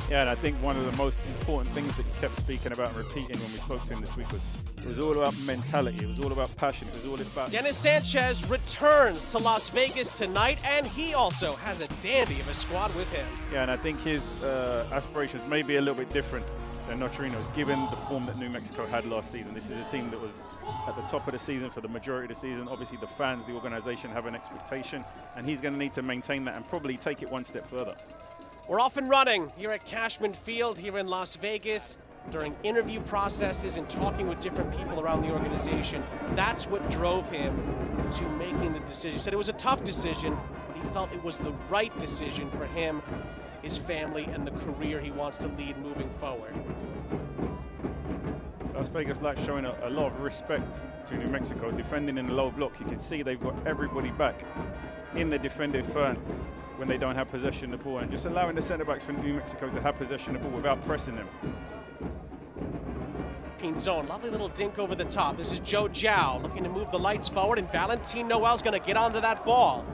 Yeah, and I think one of the most important things that he kept speaking about and repeating when we spoke to him this week was it was all about mentality, it was all about passion, it was all about... Dennis Sanchez returns to Las Vegas tonight, and he also has a dandy of a squad with him. Yeah, and I think his aspirations may be a little bit different than Nocherino's, given the form that New Mexico had last season. This is a team that was at the top of the season for the majority of the season. Obviously, the fans, the organization have an expectation, and he's going to need to maintain that and probably take it one step further. We're off and running here at Cashman Field here in Las Vegas. During interview processes and talking with different people around the organization, that's what drove him to making the decision. He said it was a tough decision, but he felt it was the right decision for him, his family, and the career he wants to lead moving forward. Las Vegas Lights showing a lot of respect to New Mexico, defending in the low block. You can see they've got everybody back in the defensive third when they don't have possession of the ball, and just allowing the centre-backs from New Mexico to have possession of the ball without pressing them. Zone, lovely little dink over the top. This is Joe Gyau looking to move the Lights forward, and Valentin Noël's going to get onto that ball.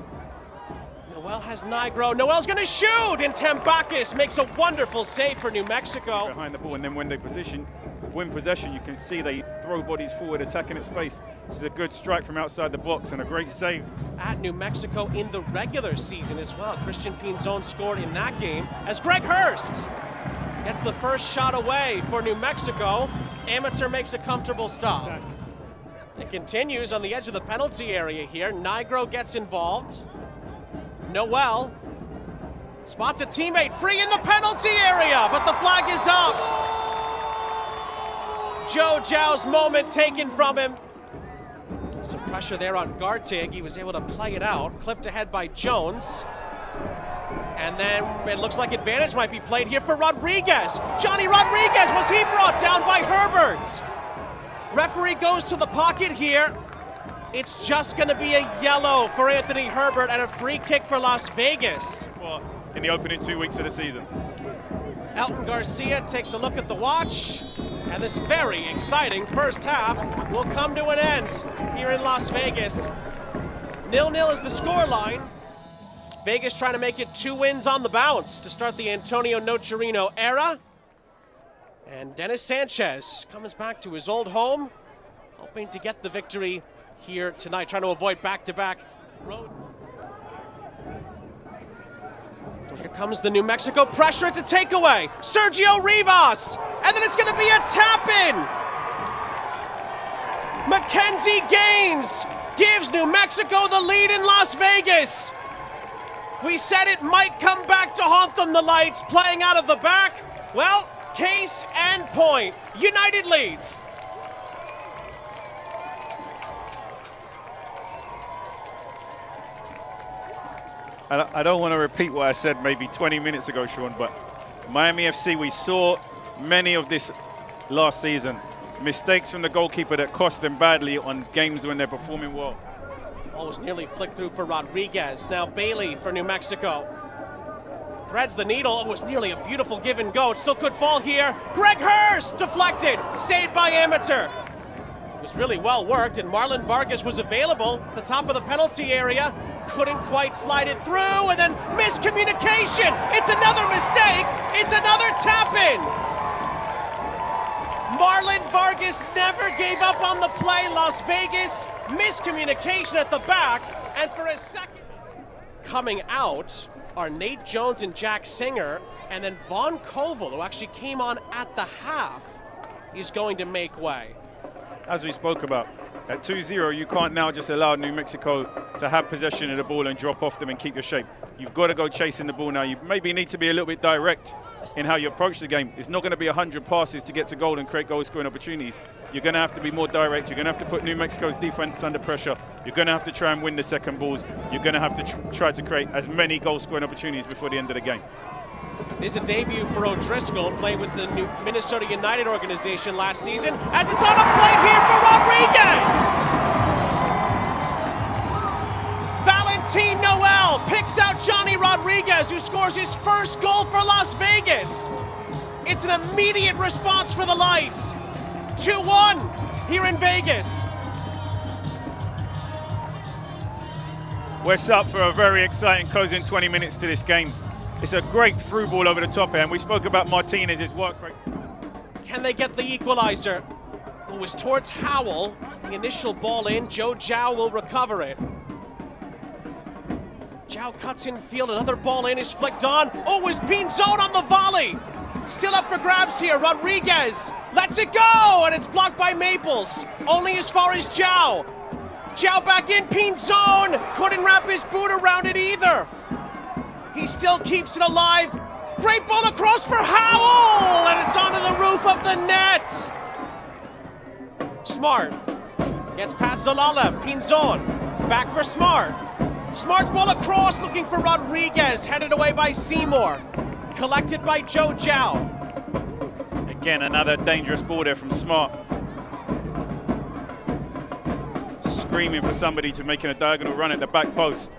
Noël has Nigro. Noël's going to shoot, and Tambakis makes a wonderful save for New Mexico. Behind the ball, and then when they win possession, you can see they throw bodies forward, attacking at space. This is a good strike from outside the box and a great save. At New Mexico in the regular season as well. Christian Pinzon scored in that game as Greg Hurst gets the first shot away for New Mexico. Amateur makes a comfortable stop. It continues on the edge of the penalty area here. Nigro gets involved. Noël spots a teammate free in the penalty area, but the flag is up. Joe Gyau's moment taken from him. Some pressure there on Gartig. He was able to play it out. Clipped ahead by Jones. And then it looks like advantage might be played here for Rodriguez. Johnny Rodriguez, was he brought down by Herbert? Referee goes to the pocket here. It's just going to be a yellow for Anthony Herbert and a free kick for Las Vegas. In the opening 2 weeks of the season. Elton Garcia takes a look at the watch, and this very exciting first half will come to an end here in Las Vegas. 0-0 is the scoreline. Vegas trying to make it 2 wins on the bounce to start the Antonio Nocerino era. And Dennis Sanchez comes back to his old home, hoping to get the victory here tonight, trying to avoid back-to-back road. Here comes the New Mexico pressure. It's a takeaway. Sergio Rivas. And then it's going to be a tap-in. McKinze Gaines gives New Mexico the lead in Las Vegas. We said it might come back to haunt them, the Lights, playing out of the back. Well, case and point. United leads. I don't want to repeat what I said maybe 20 minutes ago, Shawn, but Miami FC, we saw many of this last season. Mistakes from the goalkeeper that cost them badly on games when they're performing well. Ball was nearly flicked through for Rodriguez. Now Bailey for New Mexico. Threads the needle. It was nearly a beautiful give and go. It still could fall here. Greg Hurst deflected. Saved by Amateur. It was really well worked, and Marlon Vargas was available at the top of the penalty area. Couldn't quite slide it through, and then miscommunication. It's another mistake. It's another tap-in. Marlon Vargas never gave up on the play. Las Vegas, miscommunication at the back, and for a second. Coming out are Nate Jones and Jack Singer, and then Vaughn Koval, who actually came on at the half, is going to make way. As we spoke about, at 2-0, you can't now just allow New Mexico to have possession of the ball and drop off them and keep your shape. You've got to go chasing the ball now. You maybe need to be a little bit direct in how you approach the game. It's not going to be 100 passes to get to goal and create goal-scoring opportunities. You're going to have to be more direct. You're going to have to put New Mexico's defense under pressure. You're going to have to try and win the second balls. You're going to have to try to create as many goal-scoring opportunities before the end of the game. It is a debut for O'Driscoll, played with the new Minnesota United organization last season, as it's on a plate here for Rodriguez! Valentin Noël picks out Johnny Rodriguez, who scores his first goal for Las Vegas. It's an immediate response for the Lights. 2-1 here in Vegas. We're set up for a very exciting closing 20 minutes to this game. It's a great through ball over the top here, and we spoke about Martinez's work rate. Can they get the equalizer? It was towards Howell. The initial ball in. Joe Gyau will recover it. Gyau cuts in field. Another ball in is flicked on. Oh, it was Pinzon on the volley. Still up for grabs here. Rodriguez lets it go, and it's blocked by Maples. Only as far as Gyau. Gyau back in. Pinzon couldn't wrap his boot around it either. He still keeps it alive. Great ball across for Howell, and it's onto the roof of the net. Smart gets past Zalala. Pinzon back for Smart. Smart's ball across, looking for Rodriguez, headed away by Seymore. Collected by Joe Gyau. Again, another dangerous ball there from Smart. Screaming for somebody to making a diagonal run at the back post.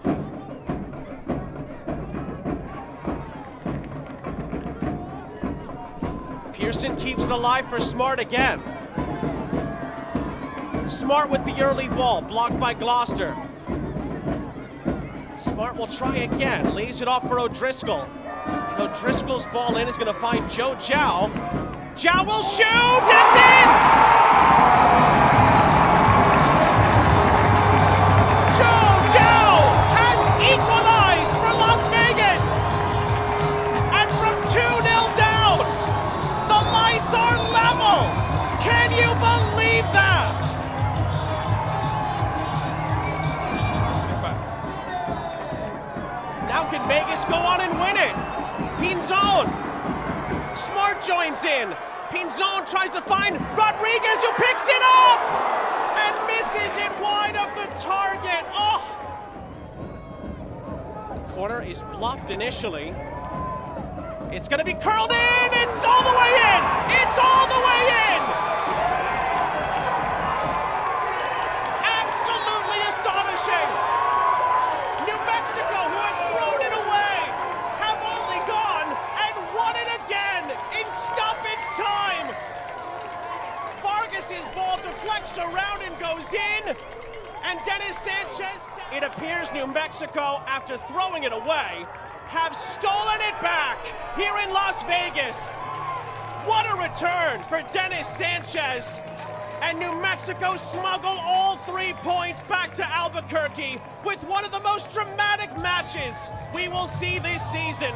Pearson keeps it alive for Smart again. Smart with the early ball, blocked by Gloucester. Smart will try again, leaves it off for O'Driscoll. And O'Driscoll's ball in is going to find Joe Gyau. Gyau will shoot, and it's in! Joe Gyau has equalized for Las Vegas! And from 2-0 down, the lights are level! Can you believe that? Now can Vegas go on and win it? Pinzon. Smart joins in. Pinzon tries to find Rodriguez, who picks it up and misses it wide of the target. Oh! The corner is bluffed initially. It's going to be curled in. It's all the way in. It's all the way in. Absolutely astonishing. New Mexico, who have thrown it away, have only gone and won it again in stoppage time. Vargas's ball deflects around and goes in, and Dennis Sanchez. It appears New Mexico, after throwing it away, have stolen it back here in Las Vegas. What a return for Dennis Sanchez. And New Mexico smuggle all 3 points back to Albuquerque with one of the most dramatic matches we will see this season.